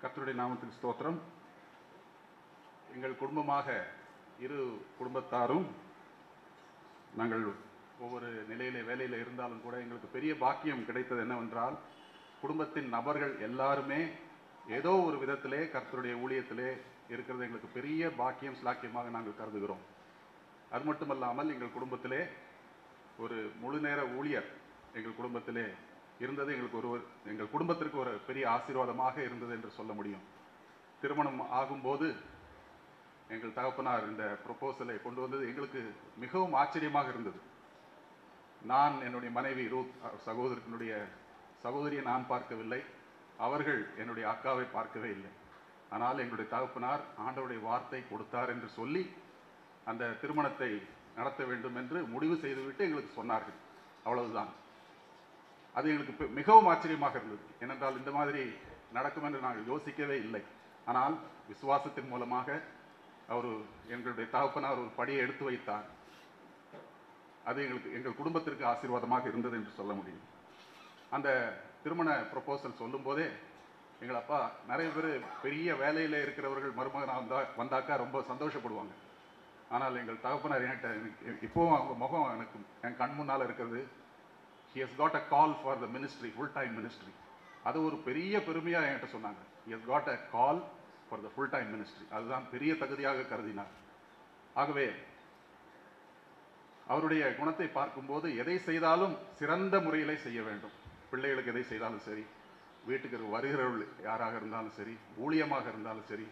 கர்த்தருடைய நாமத்துக்கு ஸ்தோத்திரம். எங்கள் குடும்பமாக இரு குடும்பத்தாரும் நாங்கள் ஒவ்வொரு நிலையிலே வேலையில் இருந்தாலும் கூட எங்களுக்கு பெரிய பாக்கியம் கிடைத்தது என்னவென்றால், குடும்பத்தின் நபர்கள் எல்லாருமே ஏதோ ஒரு விதத்திலே கர்த்தருடைய ஊழியத்திலே இருக்கிறது எங்களுக்கு பெரிய பாக்கியம் ஸ்லாக்கியமாக நாங்கள் கருதுகிறோம். அது மட்டுமல்லாமல் எங்கள் குடும்பத்திலே ஒரு முழு நேர ஊழியர் எங்கள் குடும்பத்திலே இருந்தது எங்கள் குடும்பத்திற்கு ஒரு பெரிய ஆசீர்வாதமாக இருந்தது என்று சொல்ல முடியும். திருமணம் ஆகும்போது எங்கள் தகப்பனார் இந்த ப்ரொபோசலை கொண்டு வந்தது எங்களுக்கு மிகவும் ஆச்சரியமாக இருந்தது. நான் என்னுடைய மனைவி ரூத் சகோதரியை நான் பார்க்கவில்லை, அவர்கள் என்னுடைய அக்காவை பார்க்கவே இல்லை. ஆனால் எங்களுடைய தகப்பனார் ஆண்டவருடைய வார்த்தை கொடுத்தார் என்று சொல்லி அந்த திருமணத்தை நடத்த வேண்டும் என்று முடிவு செய்துவிட்டு எங்களுக்கு சொன்னார்கள். அவ்வளவுதான். அது எங்களுக்கு மிகவும் ஆச்சரியமாக இருந்தது. ஏனென்றால் இந்த மாதிரி நடக்கும் என்று நாங்கள் யோசிக்கவே இல்லை. ஆனால் விசுவாசத்தின் மூலமாக எங்களுடைய தகப்பனார் ஒரு படியை எடுத்து வைத்தார். அது எங்கள் குடும்பத்திற்கு ஆசீர்வாதமாக இருந்தது என்று சொல்ல முடியும். அந்த திருமண ப்ரொபோசல் சொல்லும் போதே எங்கள் அப்பா, நிறைய பேர் பெரிய வேலையில் இருக்கிறவர்கள் மருமகனாக வந்தாக்கா ரொம்ப சந்தோஷப்படுவாங்க. ஆனால் எங்கள் தகப்பனார் என்கிட்ட இப்போவும் அவங்க முகம் எனக்கு என் கண் முன்னால் இருக்கிறது. He has got a call for the ministry, full-time ministry. அது ஒரு பெரிய பெருமையாக என்கிட்ட சொன்னாங்க. He has got a call for the full-time ministry. அதுதான் பெரிய தகுதியாக கருதினார். ஆகவே அவருடைய குணத்தை பார்க்கும்போது எதை செய்தாலும் சிறந்த முறையிலே செய்ய வேண்டும். பிள்ளைகளுக்கு எதை செய்தாலும் சரி, வீட்டுக்கு வருகிறவர்கள் யாராக இருந்தாலும் சரி, ஊழியமாக இருந்தாலும் சரி,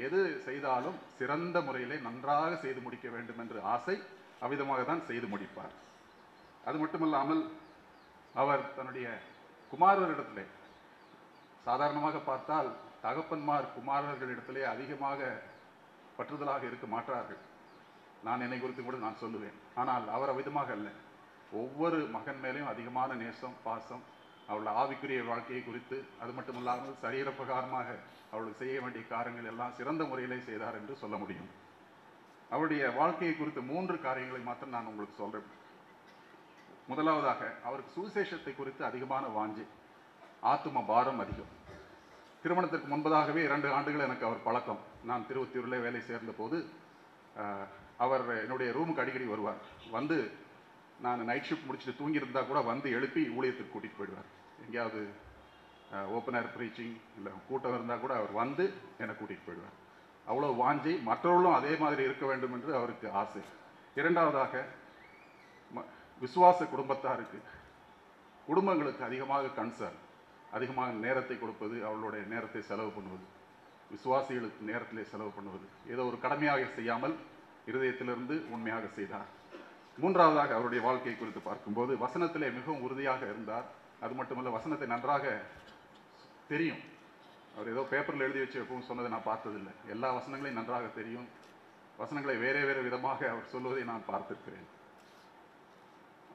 எது செய்தாலும் சிறந்த முறையிலே நன்றாக செய்து முடிக்க வேண்டும் என்ற ஆசை அவ்விதமாக தான் செய்து முடிப்பார். அது மட்டுமல்லாமல் அவர் தன்னுடைய குமாரரிடத்திலே, சாதாரணமாக பார்த்தால் தகப்பன்மார் குமாரர்களிடத்திலே அதிகமாக பற்றுதலாக இருக்க மாட்டார்கள். நான் என்னை குறித்து கூட நான் சொல்லுவேன். ஆனால் அவர் அவ்விதமாக அல்ல. ஒவ்வொரு மகன் மேலேயும் அதிகமான நேசம், பாசம், அவளுடைய ஆவிக்குரிய வாழ்க்கையை குறித்து, அது மட்டுமல்லாமல் சரீர பிரகாரமாக அவளுக்கு செய்ய வேண்டிய காரியங்கள் எல்லாம் சிறந்த முறையிலே செய்தார் என்று சொல்ல முடியும். அவருடைய வாழ்க்கையை குறித்து 3 காரியங்களை மாத்திரம் நான் உங்களுக்கு சொல்றேன். முதலாவதாக, அவருக்கு சுவிசேஷத்தை குறித்து அதிகமான வாஞ்சை, ஆத்தும பாரம் அதிகம். திருமணத்திற்கு முன்பதாகவே 2 ஆண்டுகள் எனக்கு அவர் பழக்கம். நான் திருவொத்தியூரில் வேலை சேர்ந்த போது அவர் என்னுடைய ரூமுக்கு அடிக்கடி வருவார். வந்து நான் நைட் ஷிஃப்ட் முடிச்சுட்டு தூங்கியிருந்தா கூட வந்து எழுப்பி ஊழியத்துக்கு கூட்டிகிட்டு போயிடுவார். எங்கேயாவது ஓப்பன் ஏர் ப்ரீச்சிங் இல்லை கூட்டம் இருந்தால் கூட அவர் வந்து என்னை கூட்டிகிட்டு போயிடுவார். அவ்வளோ வாஞ்சை. மற்றவர்களும் அதே மாதிரி இருக்க வேண்டும் என்று அவருக்கு ஆசை. இரண்டாவதாக, விசுவாச குடும்பங்களுக்கு அதிகமாக கன்சர்ன், அதிகமாக நேரத்தை கொடுப்பது, அவளுடைய நேரத்தை செலவு பண்ணுவது, விசுவாசிகளுக்கு நேரத்திலே செலவு பண்ணுவது, ஏதோ ஒரு கடமையாக செய்யாமல் இருதயத்திலிருந்து உண்மையாக செய்தார். மூன்றாவதாக, அவருடைய வாழ்க்கை குறித்து பார்க்கும்போது வசனத்திலே மிகவும் உறுதியாக இருந்தார். அது மட்டுமல்ல, வசனத்தை நன்றாக தெரியும். அவர் ஏதோ பேப்பரில் எழுதி வச்சு எப்பவும் சொன்னதை நான் பார்த்ததில்லை. எல்லா வசனங்களையும் நன்றாக தெரியும். வசனங்களை வேறு வேறு விதமாக அவர் சொல்வதை நான் பார்த்திருக்கிறேன்.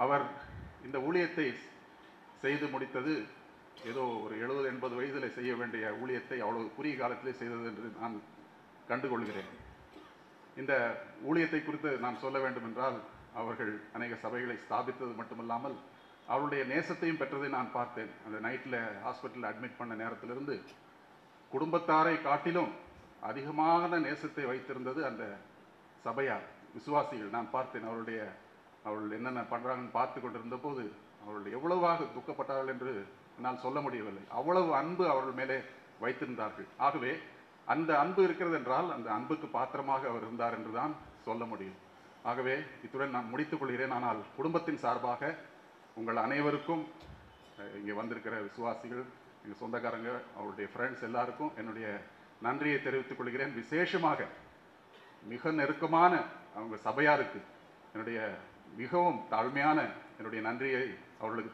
அவர் இந்த ஊழியத்தை செய்து முடித்தது ஏதோ ஒரு 70-80 வயதில் செய்ய வேண்டிய ஊழியத்தை அவ்வளவு குறுகிய காலத்திலே செய்தது என்று நான் கண்டுகொள்கிறேன். இந்த ஊழியத்தை குறித்து நான் சொல்ல வேண்டும் என்றால், அவர்கள் அநேக சபைகளை ஸ்தாபித்தது மட்டுமல்லாமல் அவருடைய நேசத்தையும் பெற்றதை நான் பார்த்தேன். அந்த நைட்டில் ஹாஸ்பிட்டலில் அட்மிட் பண்ண நேரத்திலிருந்து குடும்பத்தாரை காட்டிலும் அதிகமான நேசத்தை வைத்திருந்தது அந்த சபையார், விசுவாசிகள். நான் பார்த்தேன் அவர்கள் என்னென்ன பண்ணுறாங்கன்னு பார்த்து கொண்டிருந்த போது அவர்கள் எவ்வளவாக துக்கப்பட்டார்கள் என்று என்னால் சொல்ல முடியவில்லை. அவ்வளவு அன்பு அவர்கள் மேலே வைத்திருந்தார்கள். ஆகவே அந்த அன்பு இருக்கிறது என்றால் அந்த அன்புக்கு பாத்திரமாக அவர் இருந்தார் என்று தான் சொல்ல முடியும். ஆகவே இத்துடன் நான் முடித்துக் கொள்கிறேன். ஆனால் குடும்பத்தின் சார்பாக உங்கள் அனைவருக்கும், இங்கே வந்திருக்கிற விசுவாசிகள், எங்கள் சொந்தக்காரங்க, அவருடைய ஃப்ரெண்ட்ஸ் எல்லாருக்கும் என்னுடைய நன்றியை தெரிவித்துக் கொள்கிறேன். விசேஷமாக மிக நெருக்கமான அவங்க சபையாருக்கு என்னுடைய மிகவும் தாழ்மையான என்னுடைய நன்றியை அவர்களுக்கு